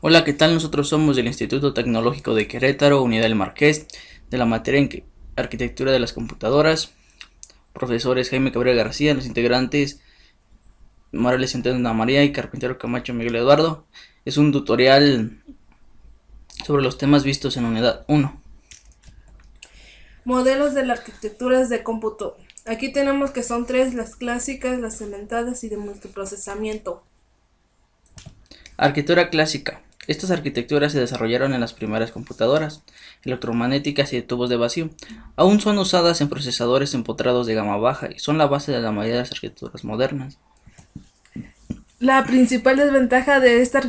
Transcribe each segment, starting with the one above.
Hola, ¿qué tal? Nosotros somos del Instituto Tecnológico de Querétaro, Unidad del Marqués, de la materia en Arquitectura de las Computadoras, profesores Jaime Cabrera García, los integrantes Morales Centeno Ana María y Carpintero Camacho Miguel Eduardo. Es un tutorial sobre los temas vistos en Unidad 1. Modelos de la arquitectura de cómputo. Aquí tenemos que son tres: las clásicas, las cementadas y de multiprocesamiento. Arquitectura clásica. Estas arquitecturas se desarrollaron en las primeras computadoras electromagnéticas y de tubos de vacío. Aún son usadas en procesadores empotrados de gama baja y son la base de la mayoría de las arquitecturas modernas. La principal desventaja de esta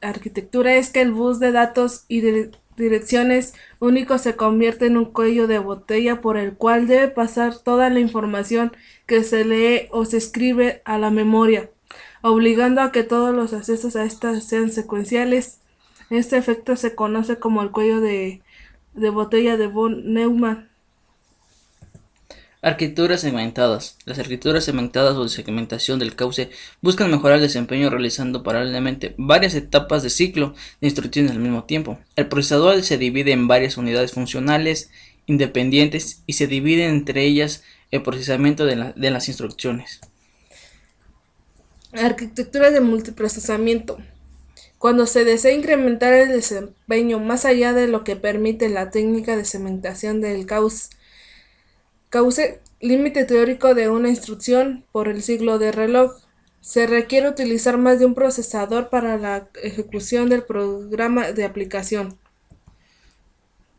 arquitectura es que el bus de datos y de direcciones único se convierte en un cuello de botella por el cual debe pasar toda la información que se lee o se escribe a la memoria, obligando a que todos los accesos a estas sean secuenciales. Este efecto se conoce como el cuello de botella de von Neumann. Arquitecturas segmentadas. Las arquitecturas segmentadas o de segmentación del cauce buscan mejorar el desempeño realizando paralelamente varias etapas de ciclo de instrucciones al mismo tiempo. El procesador se divide en varias unidades funcionales independientes y se divide entre ellas el procesamiento de las instrucciones. Arquitectura de multiprocesamiento. Cuando se desea incrementar el desempeño más allá de lo que permite la técnica de segmentación del cauce, límite teórico de una instrucción por el siglo de reloj, se requiere utilizar más de un procesador para la ejecución del programa de aplicación.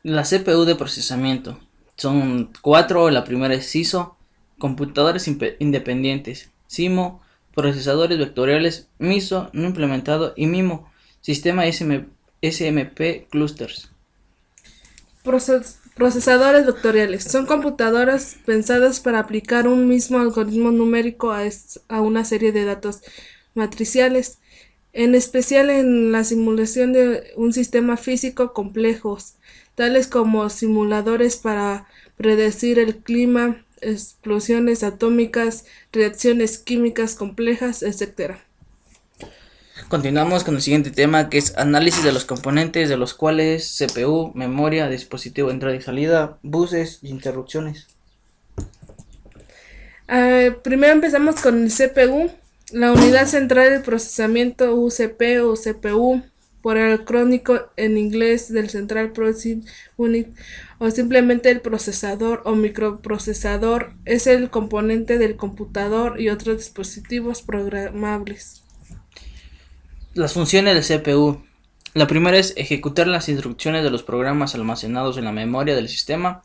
La CPU de procesamiento. Son cuatro, la primera es CISO, computadores independientes, CIMO, procesadores vectoriales, MISO no implementado y MIMO, sistema SMP clusters. Procesadores vectoriales. Son computadoras pensadas para aplicar un mismo algoritmo numérico a una serie de datos matriciales, en especial en la simulación de un sistema físico complejos, tales como simuladores para predecir el clima, explosiones atómicas, reacciones químicas complejas, etc. Continuamos con el siguiente tema, que es análisis de los componentes, de los cuales CPU, memoria, dispositivo de entrada y salida, buses y interrupciones. Primero empezamos con el CPU, la unidad central de procesamiento UCP o CPU, por el crónico en inglés del Central Processing Unit, o simplemente el procesador o microprocesador, es el componente del computador y otros dispositivos programables. Las funciones del CPU. La primera es ejecutar las instrucciones de los programas almacenados en la memoria del sistema.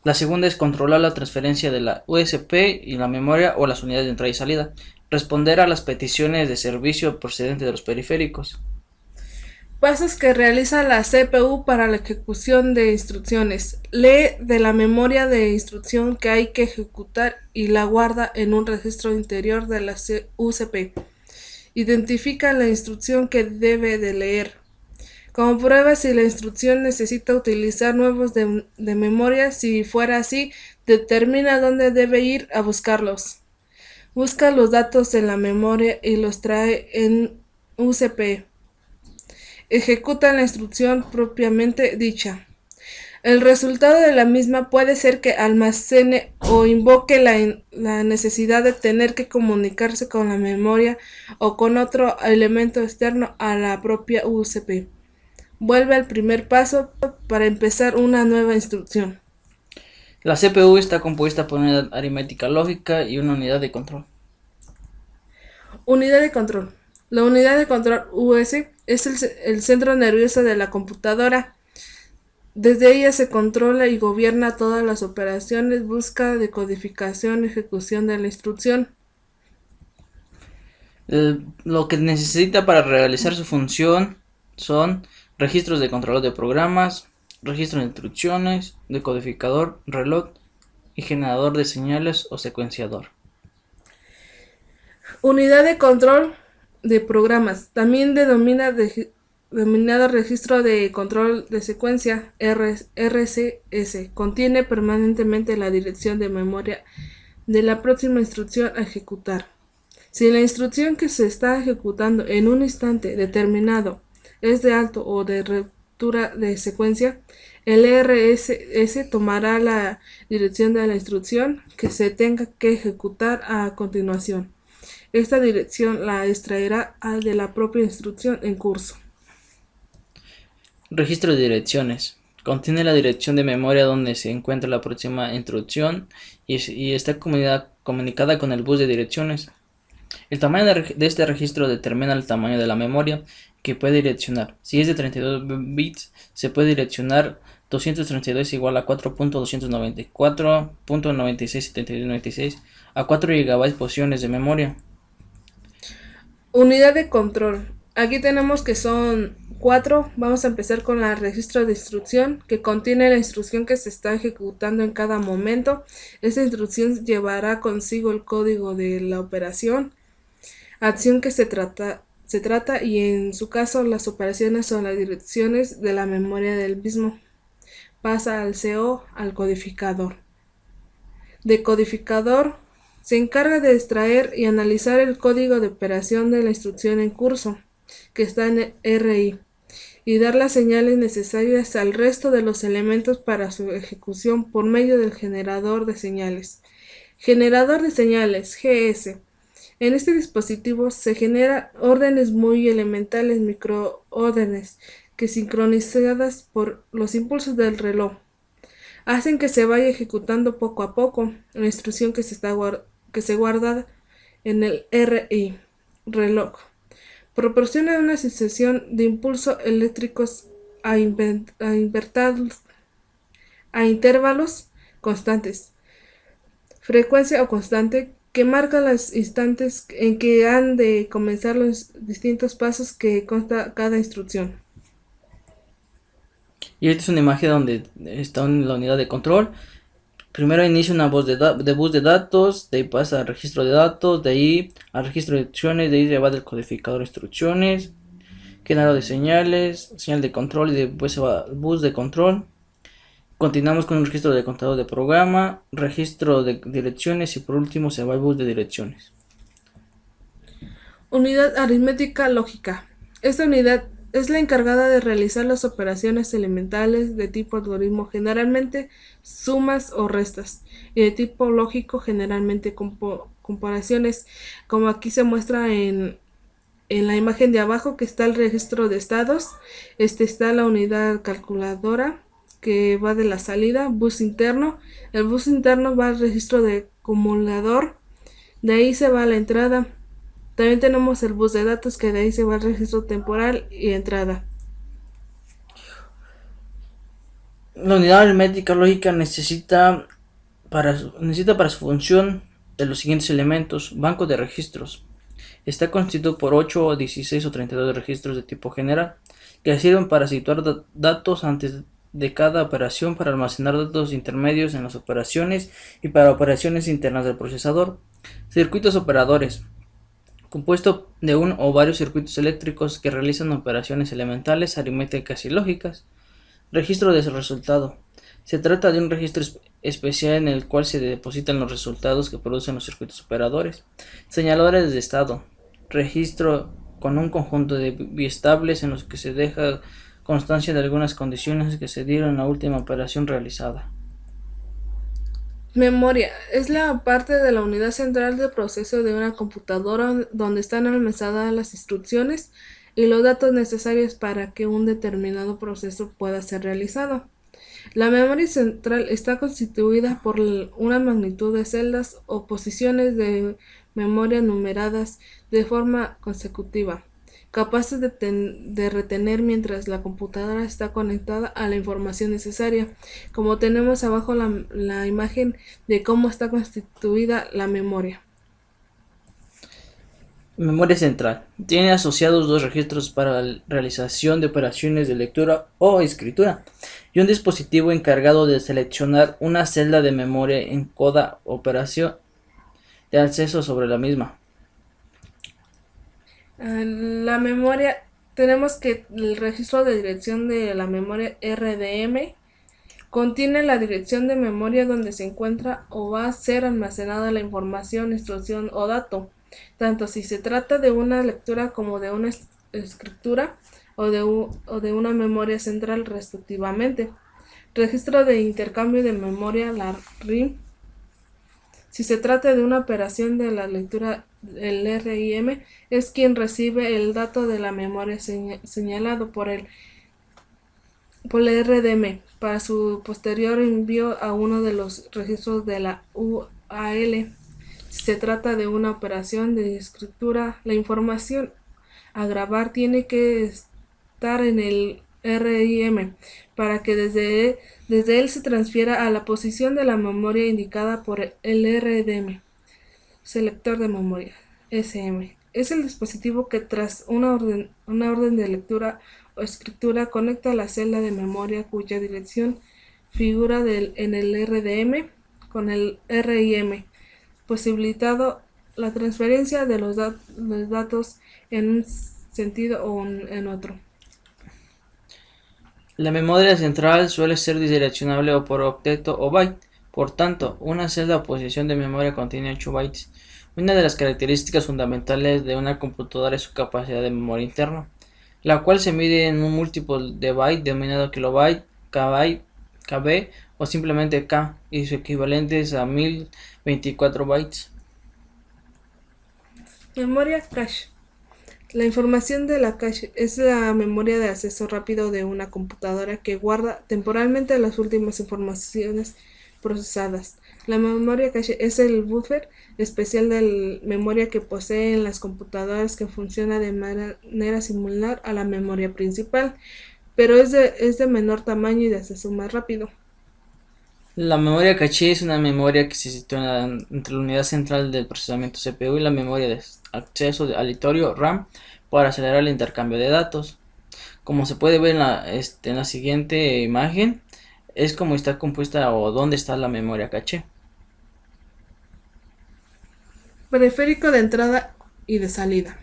La segunda es controlar la transferencia de la USP y la memoria o las unidades de entrada y salida. Responder a las peticiones de servicio procedentes de los periféricos. Pasos que realiza la CPU para la ejecución de instrucciones. Lee de la memoria de instrucción que hay que ejecutar y la guarda en un registro interior de la UCP. Identifica la instrucción que debe de leer. Comprueba si la instrucción necesita utilizar nuevos de memoria. Si fuera así, determina dónde debe ir a buscarlos. Busca los datos en la memoria y los trae en UCP. Ejecuta la instrucción propiamente dicha. El resultado de la misma puede ser que almacene o invoque la necesidad de tener que comunicarse con la memoria o con otro elemento externo a la propia UCP. Vuelve al primer paso para empezar una nueva instrucción. La CPU está compuesta por una unidad aritmética lógica y una unidad de control. Unidad de control. La unidad de control US es el centro nervioso de la computadora. Desde ella se controla y gobierna todas las operaciones, busca, decodificación, ejecución de la instrucción. Lo que necesita para realizar su función son registros de control de programas, registro de instrucciones, decodificador, reloj y generador de señales o secuenciador. Unidad de control de programas, también denominado registro de control de secuencia RCS, contiene permanentemente la dirección de memoria de la próxima instrucción a ejecutar. Si la instrucción que se está ejecutando en un instante determinado es de alto o de ruptura de secuencia, el RSS tomará la dirección de la instrucción que se tenga que ejecutar a continuación. Esta dirección la extraerá de la propia instrucción en curso. Registro de direcciones. Contiene la dirección de memoria donde se encuentra la próxima instrucción y está comunicada con el bus de direcciones. El tamaño de este registro determina el tamaño de la memoria que puede direccionar. Si es de 32 bits, se puede direccionar 232 igual a 4.294.967296 a 4 GB posiciones de memoria. Unidad de control. Aquí tenemos que son 4. Vamos a empezar con el registro de instrucción, que contiene la instrucción que se está ejecutando en cada momento. Esta instrucción llevará consigo el código de la operación, acción que se trata y en su caso las operaciones son las direcciones de la memoria del mismo. Pasa al CO, al codificador. Decodificador se encarga de extraer y analizar el código de operación de la instrucción en curso, que está en RI, y dar las señales necesarias al resto de los elementos para su ejecución por medio del generador de señales. Generador de señales, GS. En este dispositivo se generan órdenes muy elementales, microórdenes, que sincronizadas por los impulsos del reloj, hacen que se vaya ejecutando poco a poco la instrucción que se guarda en el RI, reloj. Proporciona una sucesión de impulsos eléctricos a intervalos constantes, frecuencia o constante, que marca los instantes en que han de comenzar los distintos pasos que consta cada instrucción. Y esta es una imagen donde está la unidad de control. Primero inicia una voz de bus de datos, de ahí pasa al registro de datos, de ahí al registro de instrucciones, de ahí se va del codificador de instrucciones, generador de señales, señal de control y después se va al bus de control. Continuamos con un registro de contador de programa, registro de direcciones y por último se va al bus de direcciones. Unidad aritmética lógica. Esta unidad es la encargada de realizar las operaciones elementales de tipo algoritmo, generalmente sumas o restas, y de tipo lógico, generalmente comparaciones, como aquí se muestra en la imagen de abajo, que está el registro de estados. Está la unidad calculadora, que va de la salida, bus interno. El bus interno va al registro de acumulador, de ahí se va a la entrada. También tenemos el bus de datos, que de ahí se va al registro temporal y entrada. La unidad aritmética lógica necesita para su función de los siguientes elementos: banco de registros. Está constituido por 8, 16 o 32 registros de tipo general, que sirven para situar datos antes de cada operación, para almacenar datos intermedios en las operaciones y para operaciones internas del procesador. Circuitos operadores. Compuesto de uno o varios circuitos eléctricos que realizan operaciones elementales, aritméticas y lógicas. Registro de resultado. Se trata de un registro especial en el cual se depositan los resultados que producen los circuitos operadores. Señaladores de estado. Registro con un conjunto de biestables en los que se deja constancia de algunas condiciones que se dieron en la última operación realizada. Memoria es la parte de la unidad central de proceso de una computadora donde están almacenadas las instrucciones y los datos necesarios para que un determinado proceso pueda ser realizado. La memoria central está constituida por una magnitud de celdas o posiciones de memoria numeradas de forma consecutiva, capaces de retener mientras la computadora está conectada a la información necesaria, como tenemos abajo la imagen de cómo está constituida la memoria. Memoria central. Tiene asociados dos registros para la realización de operaciones de lectura o escritura y un dispositivo encargado de seleccionar una celda de memoria en cada operación de acceso sobre la misma. La memoria, tenemos que el registro de dirección de la memoria RDM contiene la dirección de memoria donde se encuentra o va a ser almacenada la información, instrucción o dato, tanto si se trata de una lectura como de una escritura. o de una memoria central respectivamente. Registro de intercambio de memoria, la RIM. Si se trata de una operación de la lectura, el RIM es quien recibe el dato de la memoria señalado por el RDM para su posterior envío a uno de los registros de la UAL. Si se trata de una operación de escritura, la información a grabar tiene que estar en el RIM para que desde él se transfiera a la posición de la memoria indicada por el RDM. Selector de memoria, SM. Es el dispositivo que tras una orden de lectura o escritura conecta la celda de memoria cuya dirección figura en el RDM con el RIM, posibilitando la transferencia de los datos en un sentido o en otro. La memoria central suele ser direccionable o por octeto o byte. Por tanto, una celda o posición de memoria contiene 8 bytes. Una de las características fundamentales de una computadora es su capacidad de memoria interna, la cual se mide en un múltiplo de byte denominado kilobyte, kbyte, kb o simplemente k, y su equivalente es a 1024 bytes. Memoria cache. La información de la cache es la memoria de acceso rápido de una computadora que guarda temporalmente las últimas informaciones procesadas. La memoria cache es el buffer especial de memoria que poseen las computadoras que funciona de manera similar a la memoria principal, pero es de menor tamaño y de acceso más rápido. La memoria caché es una memoria que se sitúa entre la unidad central del procesamiento CPU y la memoria de acceso aleatorio RAM para acelerar el intercambio de datos. Como se puede ver en la siguiente imagen, es como está compuesta o dónde está la memoria caché. Periférico de entrada y de salida.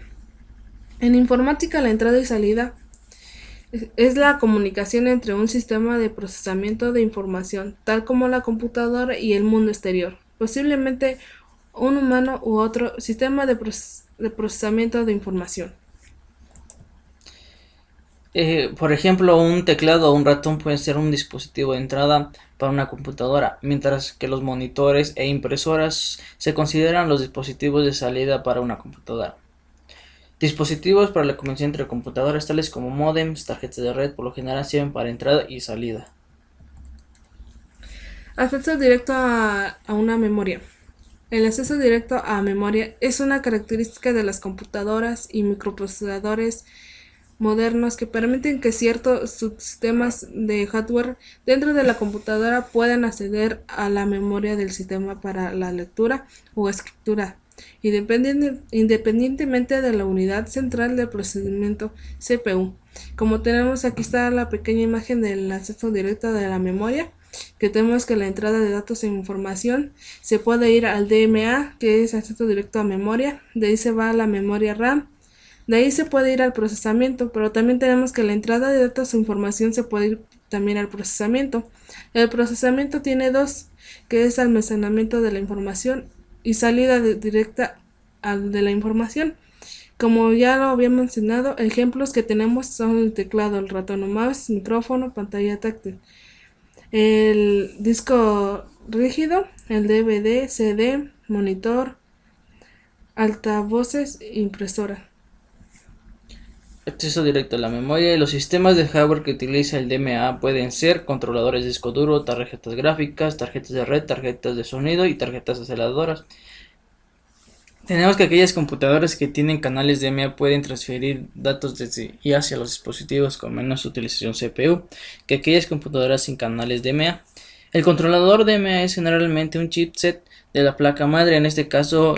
En informática, la entrada y salida es la comunicación entre un sistema de procesamiento de información, tal como la computadora, y el mundo exterior, posiblemente un humano u otro sistema de procesamiento de información. Por ejemplo, un teclado o un ratón pueden ser un dispositivo de entrada para una computadora, mientras que los monitores e impresoras se consideran los dispositivos de salida para una computadora. Dispositivos para la comunicación entre computadoras tales como módems, tarjetas de red, por lo general sirven para entrada y salida. Acceso directo a una memoria. El acceso directo a memoria es una característica de las computadoras y microprocesadores modernos que permiten que ciertos subsistemas de hardware dentro de la computadora puedan acceder a la memoria del sistema para la lectura o escritura, independientemente de la unidad central de procesamiento CPU. Como tenemos aquí está la pequeña imagen del acceso directo de la memoria, que tenemos que la entrada de datos e información se puede ir al DMA, que es acceso directo a memoria, de ahí se va a la memoria RAM. De ahí se puede ir al procesamiento, pero también tenemos que la entrada de datos o información se puede ir también al procesamiento. El procesamiento tiene dos, que es almacenamiento de la información y salida directa de la información. Como ya lo había mencionado, ejemplos que tenemos son el teclado, el ratón o mouse, micrófono, pantalla táctil, el disco rígido, el DVD, CD, monitor, altavoces, impresora. Acceso directo a la memoria y los sistemas de hardware que utiliza el DMA pueden ser controladores de disco duro, tarjetas gráficas, tarjetas de red, tarjetas de sonido y tarjetas aceleradoras. Tenemos que aquellas computadoras que tienen canales DMA pueden transferir datos desde y hacia los dispositivos con menos utilización CPU que aquellas computadoras sin canales DMA. El controlador DMA es generalmente un chipset de la placa madre. En este caso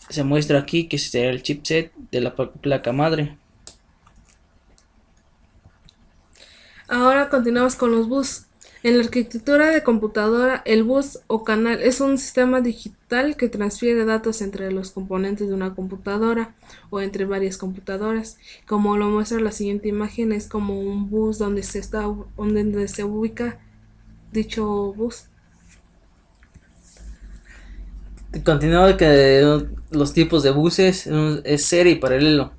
se muestra aquí que será el chipset de la placa madre. Ahora continuamos con los bus. En la arquitectura de computadora, el bus o canal es un sistema digital que transfiere datos entre los componentes de una computadora o entre varias computadoras. Como lo muestra la siguiente imagen, es como un bus donde se ubica dicho bus. Continuando que los tipos de buses es serie y paralelo.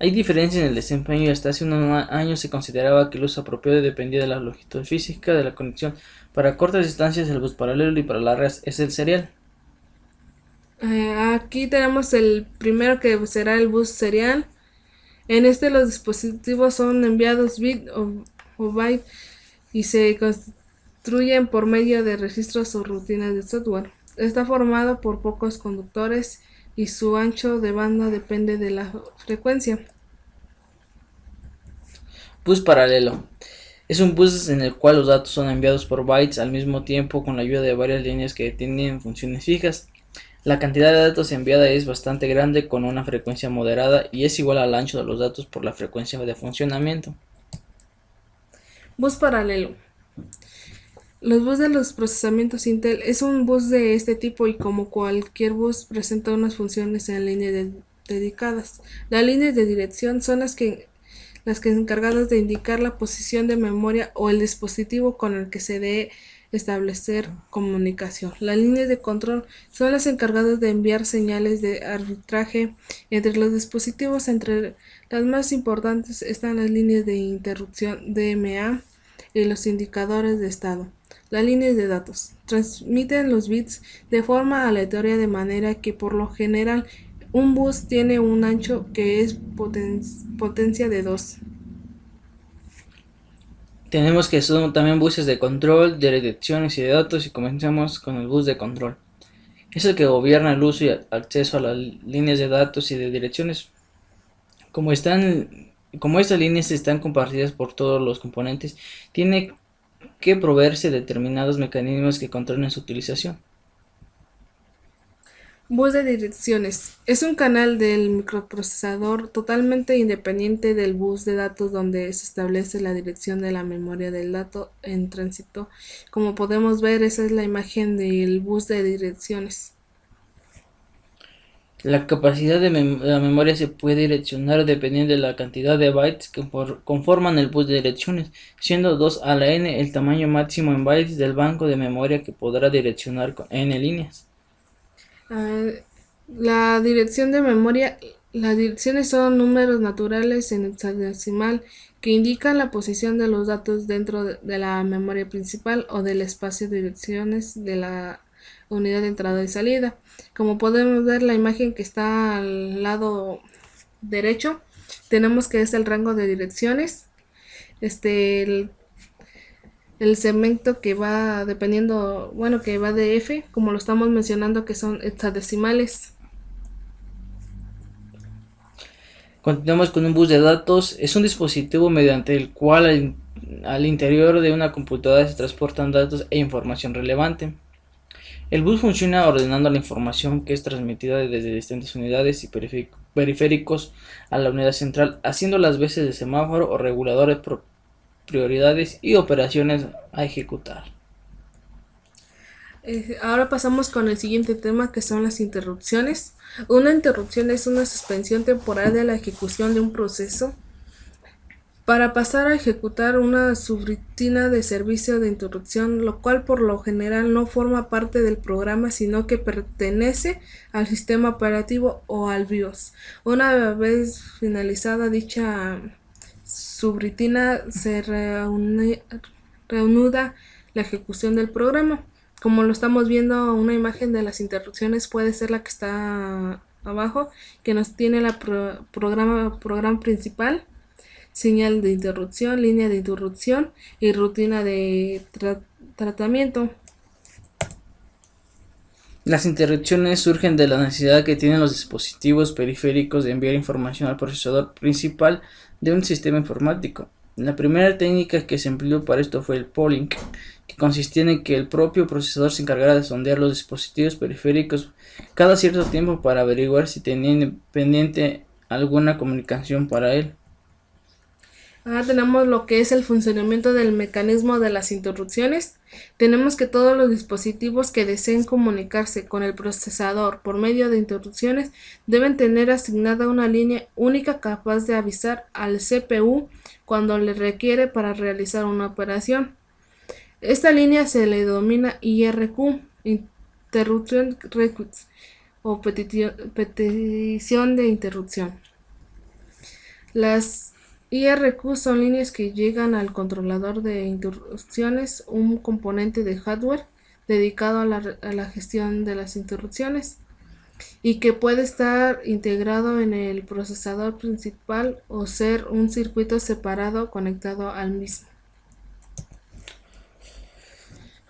Hay diferencias en el desempeño y hasta hace unos años se consideraba que el uso apropiado dependía de la longitud física de la conexión. Para cortas distancias el bus paralelo y para largas es el serial. Aquí tenemos el primero que será el bus serial. En este los dispositivos son enviados bit o byte y se construyen por medio de registros o rutinas de software. Está formado por pocos conductores y su ancho de banda depende de la frecuencia. Bus paralelo. Es un bus en el cual los datos son enviados por bytes al mismo tiempo con la ayuda de varias líneas que tienen funciones fijas. La cantidad de datos enviada es bastante grande con una frecuencia moderada y es igual al ancho de los datos por la frecuencia de funcionamiento. Bus paralelo. Los bus de los procesamientos Intel es un bus de este tipo y como cualquier bus presenta unas funciones en línea dedicadas. Las líneas de dirección son las que encargadas de indicar la posición de memoria o el dispositivo con el que se debe establecer comunicación. Las líneas de control son las encargadas de enviar señales de arbitraje entre los dispositivos. Entre las más importantes están las líneas de interrupción DMA y los indicadores de estado. Las líneas de datos transmiten los bits de forma aleatoria de manera que por lo general un bus tiene un ancho que es potencia de 2. Tenemos que son también buses de control, de direcciones y de datos y comenzamos con el bus de control. Es el que gobierna el uso y acceso a las líneas de datos y de direcciones. Como estas líneas están compartidas por todos los componentes, tiene que proveerse determinados mecanismos que controlen su utilización. Bus de direcciones. Es un canal del microprocesador totalmente independiente del bus de datos donde se establece la dirección de la memoria del dato en tránsito. Como podemos ver, esa es la imagen del bus de direcciones. La capacidad de la memoria se puede direccionar dependiendo de la cantidad de bytes que conforman el bus de direcciones, siendo 2 a la n el tamaño máximo en bytes del banco de memoria que podrá direccionar con n líneas. La dirección de memoria. Las direcciones son números naturales en hexadecimal que indican la posición de los datos dentro de la memoria principal o del espacio de direcciones de la unidad de entrada y salida. Como podemos ver la imagen que está al lado derecho, tenemos que es el rango de direcciones. El segmento que va dependiendo, bueno, que va de F, como lo estamos mencionando, que son hexadecimales. Continuamos con un bus de datos. Es un dispositivo mediante el cual al interior de una computadora se transportan datos e información relevante. El bus funciona ordenando la información que es transmitida desde distintas unidades y periféricos a la unidad central, haciendo las veces de semáforo o regulador de prioridades y operaciones a ejecutar. Ahora pasamos con el siguiente tema, que son las interrupciones. Una interrupción es una suspensión temporal de la ejecución de un proceso para pasar a ejecutar una subrutina de servicio de interrupción, lo cual por lo general no forma parte del programa, sino que pertenece al sistema operativo o al BIOS. Una vez finalizada dicha subrutina, se reanuda la ejecución del programa. Como lo estamos viendo, una imagen de las interrupciones puede ser la que está abajo, que nos tiene la programa principal, señal de interrupción, línea de interrupción y rutina de tratamiento. Las interrupciones surgen de la necesidad que tienen los dispositivos periféricos de enviar información al procesador principal de un sistema informático. La primera técnica que se empleó para esto fue el polling, que consistía en que el propio procesador se encargara de sondear los dispositivos periféricos cada cierto tiempo para averiguar si tenían pendiente alguna comunicación para él. Ahora tenemos lo que es el funcionamiento del mecanismo de las interrupciones. Tenemos que todos los dispositivos que deseen comunicarse con el procesador por medio de interrupciones deben tener asignada una línea única capaz de avisar al CPU cuando le requiere para realizar una operación. Esta línea se le denomina IRQ, Interruption Request, o petición de interrupción. Las IRQ son líneas que llegan al controlador de interrupciones, un componente de hardware dedicado a la gestión de las interrupciones y que puede estar integrado en el procesador principal o ser un circuito separado conectado al mismo.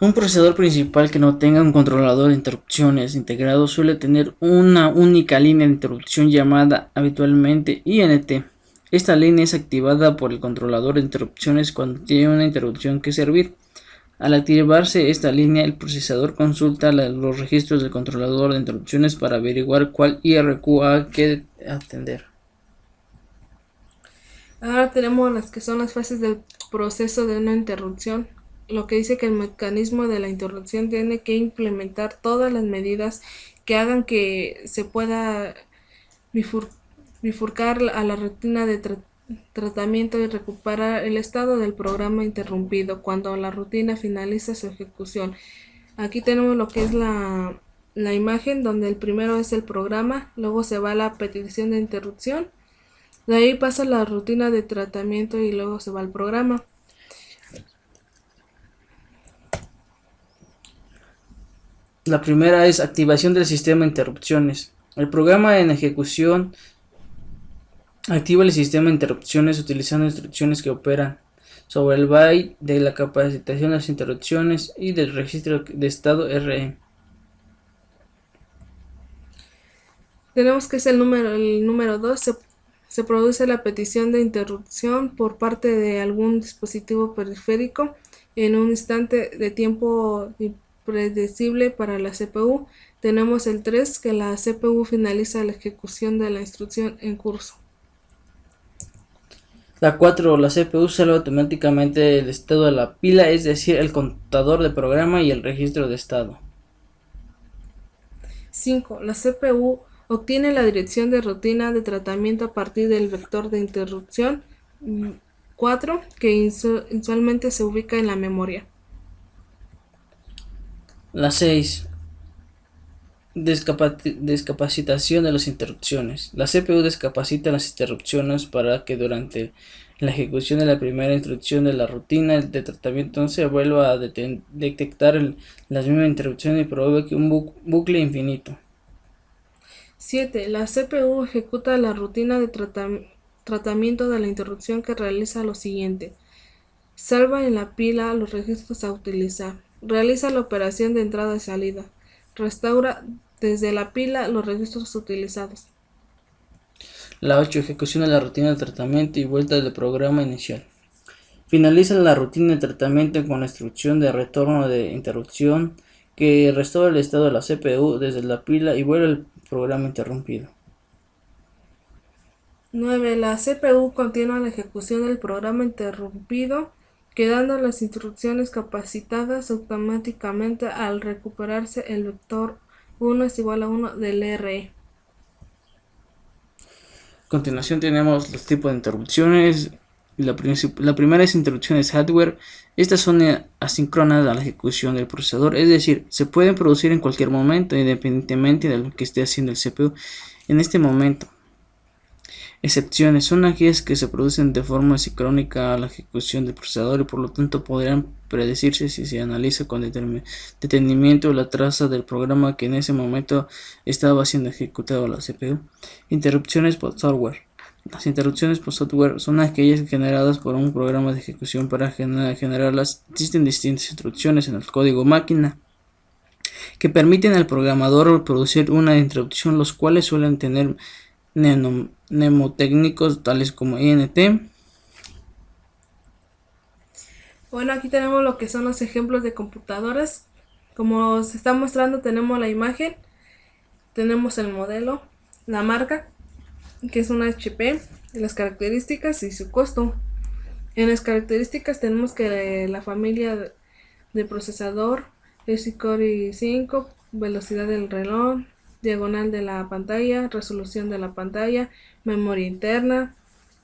Un procesador principal que no tenga un controlador de interrupciones integrado suele tener una única línea de interrupción llamada habitualmente INT. Esta línea es activada por el controlador de interrupciones cuando tiene una interrupción que servir. Al activarse esta línea, el procesador consulta los registros del controlador de interrupciones para averiguar cuál IRQ hay que atender. Ahora tenemos las que son las fases del proceso de una interrupción, lo que dice que el mecanismo de la interrupción tiene que implementar todas las medidas que hagan que se pueda bifurcar a la rutina de tratamiento y recuperar el estado del programa interrumpido cuando la rutina finaliza su ejecución. Aquí tenemos lo que es la imagen, donde el primero es el programa, luego se va a la petición de interrupción, de ahí pasa la rutina de tratamiento y luego se va al programa. La primera es activación del sistema de interrupciones. El programa en ejecución activa el sistema de interrupciones utilizando instrucciones que operan sobre el byte de la capacitación de las interrupciones y del registro de estado RE. Tenemos que es el número 2, se produce la petición de interrupción por parte de algún dispositivo periférico en un instante de tiempo impredecible para la CPU. Tenemos el 3, que la CPU finaliza la ejecución de la instrucción en curso. La 4. La CPU salva automáticamente el estado de la pila, es decir, el contador de programa y el registro de estado. 5. La CPU obtiene la dirección de rutina de tratamiento a partir del vector de interrupción. 4. Que usualmente se ubica en la memoria. La 6. Descapacitación de las interrupciones. La CPU descapacita las interrupciones para que durante la ejecución de la primera instrucción de la rutina de tratamiento no se vuelva a detectar las mismas interrupciones y provoque un bucle infinito. 7. La CPU ejecuta la rutina de tratamiento de la interrupción que realiza lo siguiente. Salva en la pila los registros a utilizar. Realiza la operación de entrada y salida. Restaura desde la pila los registros utilizados. La 8. Ejecución de la rutina de tratamiento y vuelta del programa inicial. Finaliza la rutina de tratamiento con la instrucción de retorno de interrupción que restaura el estado de la CPU desde la pila y vuelve al programa interrumpido. 9. La CPU continúa la ejecución del programa interrumpido, quedando las instrucciones capacitadas automáticamente al recuperarse el vector 1 es igual a 1 del RE. A continuación tenemos los tipos de interrupciones. La primera es interrupciones hardware. Estas son asíncronas a la ejecución del procesador, es decir, se pueden producir en cualquier momento independientemente de lo que esté haciendo el CPU en este momento. Excepciones son aquellas que se producen de forma sincrónica a la ejecución del procesador y por lo tanto podrán predecirse si se analiza con detenimiento la traza del programa que en ese momento estaba siendo ejecutado a la CPU. Interrupciones por software. Las interrupciones por software son aquellas generadas por un programa de ejecución. Para generarlas existen distintas instrucciones en el código máquina que permiten al programador producir una interrupción, los cuales suelen tener mnemotécnicos tales como INT. Bueno, aquí tenemos lo que son los ejemplos de computadoras. Como se está mostrando, tenemos la imagen, tenemos el modelo, la marca, que es una HP, las características y su costo. En las características tenemos que la familia de procesador es Core i5, velocidad del reloj, diagonal de la pantalla, resolución de la pantalla, memoria interna,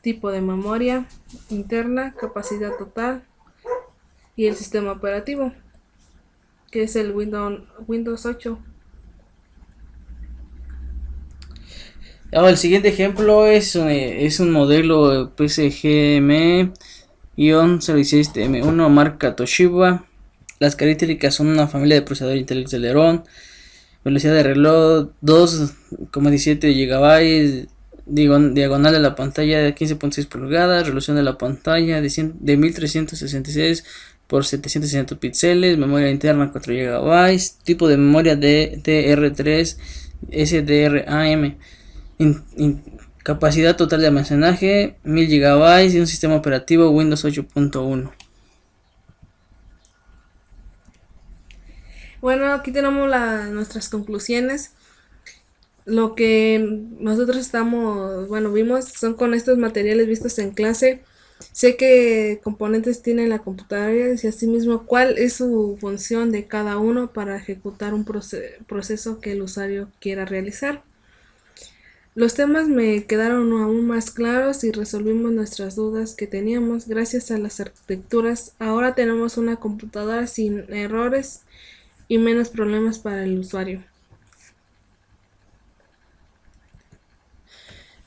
tipo de memoria interna, capacidad total y el sistema operativo, que es el Windows 8. Ahora, el siguiente ejemplo es un modelo PCGM-06TM1 marca Toshiba. Las características son una familia de procesador Intel Celeron, velocidad de reloj 2,17 GB, diagonal de la pantalla de 15.6 pulgadas, resolución de la pantalla de 1366 por 760 píxeles, memoria interna 4 GB, tipo de memoria de DR3 SDRAM, capacidad total de almacenaje 1000 GB y un sistema operativo Windows 8.1. Bueno, aquí tenemos nuestras conclusiones. Lo que nosotros vimos son con estos materiales vistos en clase. Sé qué componentes tiene la computadora y asimismo cuál es su función de cada uno para ejecutar un proceso que el usuario quiera realizar. Los temas me quedaron aún más claros y resolvimos nuestras dudas que teníamos. Gracias a las arquitecturas, ahora tenemos una computadora sin errores y menos problemas para el usuario.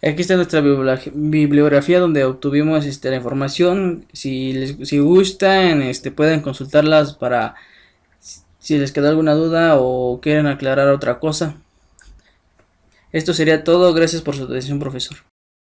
Aquí está nuestra bibliografía donde obtuvimos la información. Si gustan, pueden consultarlas para si les queda alguna duda o quieren aclarar otra cosa. Esto sería todo. Gracias por su atención, profesor.